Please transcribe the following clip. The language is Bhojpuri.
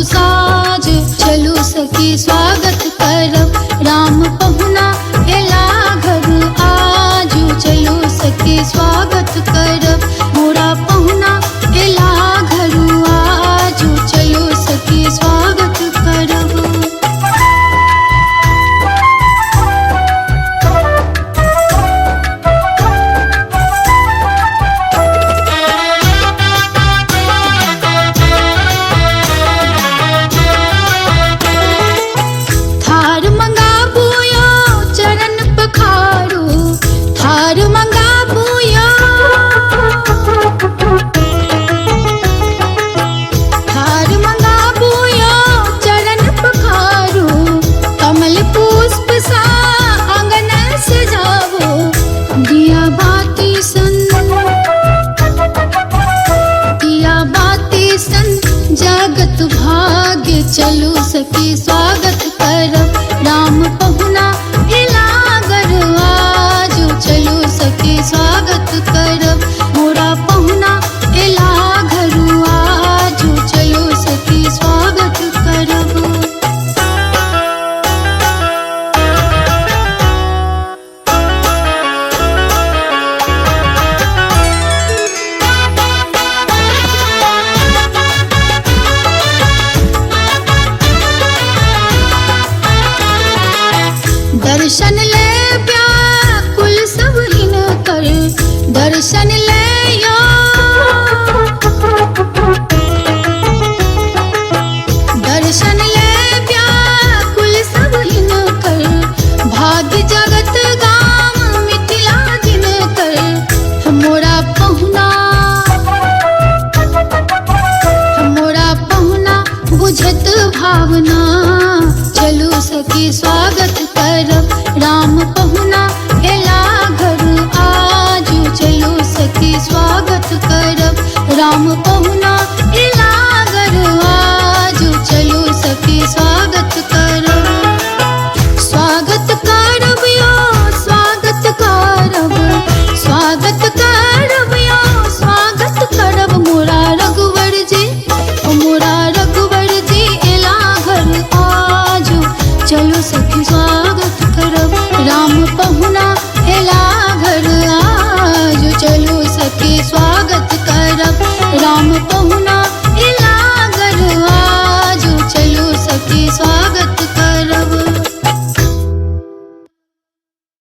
साज चलू सखी स्वागत करब राम पहुना एला घर आजू चलू सखी स्वागत करब मोरा पहुना एला घर आजू चलू सखी स्वागत करब। जगत भाग्य चलू सखी स्वागत करब राम पहुना एला घर आजू चलू सखी स्वागत करब मोरा पहुना एला घर आजू चलू सखी स्वागत करब। दर्शन ले व्याकुल सब हिन कर दर्शन ले यो दर्शन ले व्याकुल सब हिन कर भाग्य जगत गाम मिथिला जिन कर मोरा बुझत भावना चलू सखी स्वागत करब राम पहुना एला घर आजू चलू सखी स्वागत करब राम पहुना एला घर